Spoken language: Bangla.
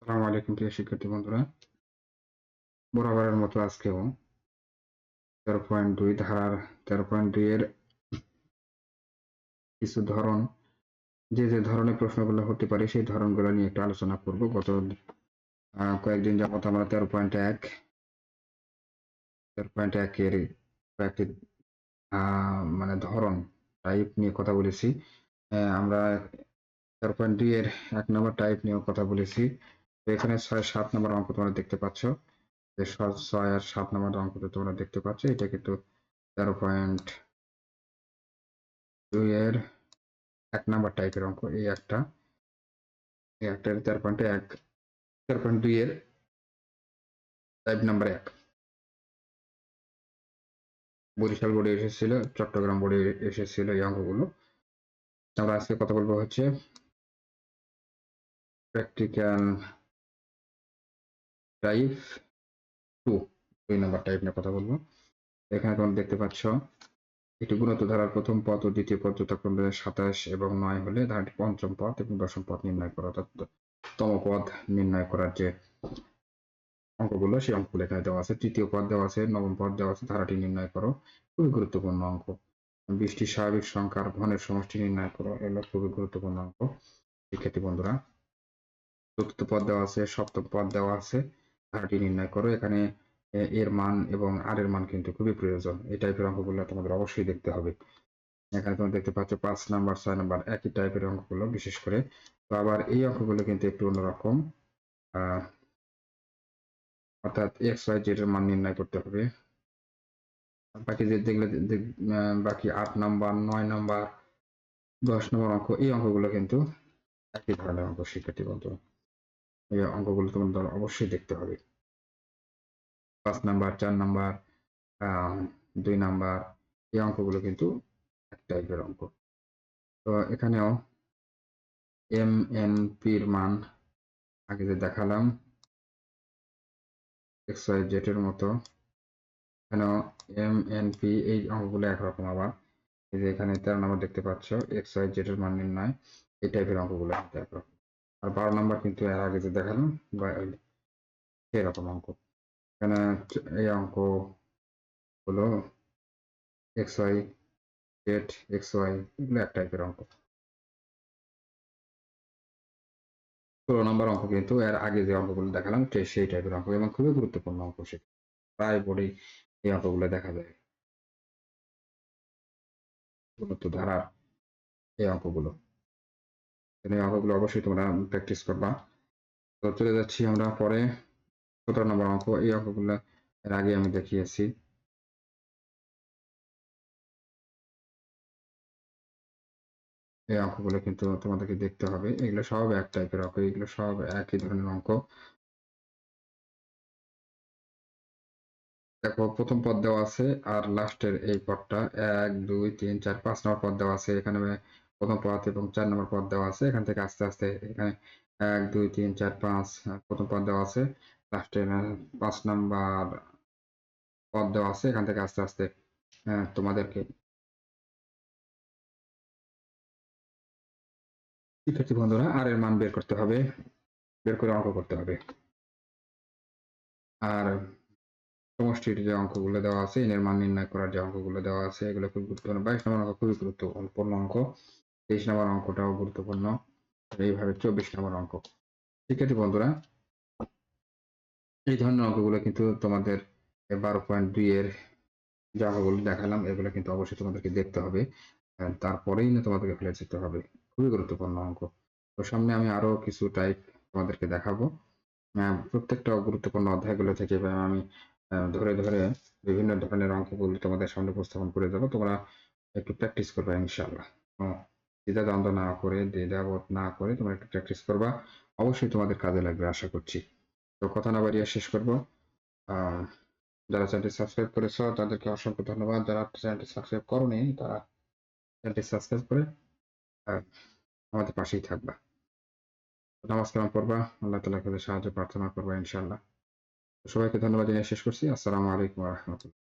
আসসালামু আলাইকুম প্রিয় শিক্ষার্থী বন্ধুরা, বরাবরের মতো আজকেও 13.2 ধারার 13.2 এর কিছু ধরন, যে ধরনের প্রশ্নগুলো হতে পারে সেই ধরনগুলো নিয়ে একটু আলোচনা করব। গত কয়েকদিন যাবত আমরা 13.1 এর কয়েকটি মানে ধরন টাইপ নিয়ে কথা বলেছি। আমরা 13.2 এর 1 নম্বর টাইপ নিয়েও কথা বলেছি। তো এখানে 6-7 নম্বর অঙ্ক তোমরা দেখতে পাচ্ছ, যে 6 আর 7 নম্বর অঙ্কটা তোমরা দেখতে পাচ্ছ। এটা কিন্তু 13.2 এর 1 নাম্বার টাইপের অঙ্ক। এই একটা 13.2 এর টাইপ নাম্বার 1 বরিশাল বোর্ডে এসেছিল, চট্টগ্রাম বোর্ডে এসেছিল এই অঙ্কগুলো। আমরা আজকে কথা বলবো হচ্ছে প্র্যাকটিক্যাল টাইপ 2 নাম্বার টাইপ নিয়ে কথা বলবো। এখানে তোমরা দেখতে পাচ্ছ একটি গুণিত ধারার প্রথম পদ ও দ্বিতীয় পদ যথাক্রমে 27 এবং 9 হলে ধারাটি পঞ্চম পদ এবং দশম পদ নির্ণয় করা, অর্থাৎ তম পদ নির্ণয় করার যে অঙ্কগুলো সেই অঙ্কগুলো এখানে দেওয়া আছে। তৃতীয় পদ দেওয়া আছে, নবম পদ দেওয়া আছে, ধারাটি নির্ণয় করো। খুবই গুরুত্বপূর্ণ অঙ্ক। 20টি স্বাভাবিক সংখ্যার ঘনের সমষ্টি নির্ণয় করো, এগুলো খুবই গুরুত্বপূর্ণ অঙ্ক শিক্ষার্থী বন্ধুরা। চতুর্থ পদ দেওয়া আছে, সপ্তম পদ দেওয়া আছে, ধারাটি নির্ণয় করো। এখানে এর মান এবং আর এর মান কিন্তু খুবই প্রয়োজন। এই টাইপের অঙ্কগুলো তোমাদের অবশ্যই দেখতে হবে। এখানে তোমরা দেখতে পাচ্ছ 5 নাম্বার 6 নাম্বার একই টাইপের অঙ্কগুলো বিশেষ করে। তো আবার এই অঙ্কগুলো কিন্তু একটু অন্যরকম, অর্থাৎ এক্স ওয়াই জেড এর মান নির্ণয় করতে হবে। বাকি যে দেখলে বাকি 8 নাম্বার 9 নাম্বার 10 নম্বর অঙ্ক, এই অঙ্কগুলো কিন্তু একই ধরনের অঙ্ক শিক্ষার্থী বন্ধু। এই অঙ্কগুলো তোমাদের অবশ্যই দেখতে হবে। 5 নাম্বার 4 নাম্বার 2 নাম্বার এই অঙ্কগুলো কিন্তু এক টাইপের অঙ্ক। তো এখানেও এম এন পির মান আগে যে দেখালাম এক্স ওয়াই জেড এর মতো, এখানেও এম এন পি এই অঙ্কগুলো একরকম। আবার এই যে এখানে 13 নম্বর দেখতে পাচ্ছ এক্স ওয়াই জেড এর মান নির্ণয়, এই টাইপের অঙ্কগুলো কিন্তু একরকম। আর 12 নম্বর কিন্তু এর আগে যে দেখালাম সেরকম অঙ্ক। এখানে এই অঙ্ক হলো x y z x y, এগুলো এক টাইপের অঙ্ক। 16 নম্বর অঙ্ক কিন্তু এর আগে যে অঙ্কগুলো দেখালাম সেই টাইপের অঙ্ক এবং খুবই গুরুত্বপূর্ণ অঙ্ক। সে প্রায় বোর্ডেই এই অঙ্কগুলো দেখা যায়, গুণিত ধারা এই অঙ্কগুলো। এই অঙ্কগুলো অবশ্যই তোমরা প্র্যাকটিস করবা। তো চলে যাচ্ছি আমরা পরে 17 নম্বর অঙ্ক। এই অঙ্কগুলো এর আগে আমি দেখিয়েছি। এই অঙ্কগুলো কিন্তু তোমাদেরকে দেখতে হবে। এগুলো সব এক টাইপের অঙ্ক, এগুলো সব একই ধরনের অঙ্ক। দেখো প্রথম পদ দেওয়া আছে আর লাস্টের এই পদটা 1 2 3 4 5 নম্বর পদ দেওয়া আছে। এখানে প্রথম পদ এবং 4 নম্বর পদ দেওয়া আছে। এখান থেকে আস্তে আস্তে এখানে 1 2 3 4 5 প্রথম পদ দেওয়া আছে, লাস্টে 5 নাম্বার পদ দেওয়া আছে। এখান থেকে আস্তে আস্তে তোমাদেরকে শিক্ষার্থী বন্ধুরা আর এর মান বের করতে হবে, বের করে অঙ্ক করতে হবে। আর সমষ্টির যে অঙ্কগুলো দেওয়া আছে, এর মান নির্ণয় করার যে অঙ্কগুলো দেওয়া আছে, এগুলো খুব গুরুত্বপূর্ণ। 22 নম্বর অঙ্ক খুবই গুরুত্বপূর্ণ অঙ্ক। 23 নম্বর অঙ্কটাও গুরুত্বপূর্ণ। এইভাবে 24 নম্বর অঙ্ক। শিক্ষার্থী বন্ধুরা, এই ধরনের অঙ্কগুলো কিন্তু তোমাদের 12.2 এর যে অঙ্কগুলো দেখালাম এগুলো কিন্তু অবশ্যই তোমাদেরকে দেখতে হবে। তারপরেই না তোমাদেরকে ফেলে যেতে হবে। খুবই গুরুত্বপূর্ণ অঙ্ক। তো সামনে আমি আরো কিছু টাইপ তোমাদেরকে দেখাবো। প্রত্যেকটা গুরুত্বপূর্ণ অধ্যায়গুলো থেকে আমি ধরে ধরে বিভিন্ন ধরনের অঙ্কগুলো তোমাদের সামনে উপস্থাপন করে দেবো। তোমরা একটু প্র্যাকটিস করবে ইনশাআল্লাহ। দ্বিধাদ্বন্দ্ব না করে, দ্বিধাবোধ না করে তোমরা একটু প্র্যাকটিস করবা। অবশ্যই তোমাদের কাজে লাগবে আশা করছি। তো কথা না বাড়িয়ে শেষ করবো। আহ যারা চ্যানেলটি সাবস্ক্রাইব করেছ তাদেরকে অসংখ্য ধন্যবাদ। যারা চ্যানেলটি সাবস্ক্রাইব করোনি তারা চ্যানেলটি সাবস্ক্রাইব করে আমাদের পাশেই থাকবা। নামাজ কালাম পড়বা, আল্লাহ তাআলার কাছে সাহায্য প্রার্থনা করবা ইনশাআল্লাহ। সবাইকে ধন্যবাদ জানিয়ে শেষ করছি। আসসালামু আলাইকুম ওয়া রাহমাতুল্লাহ।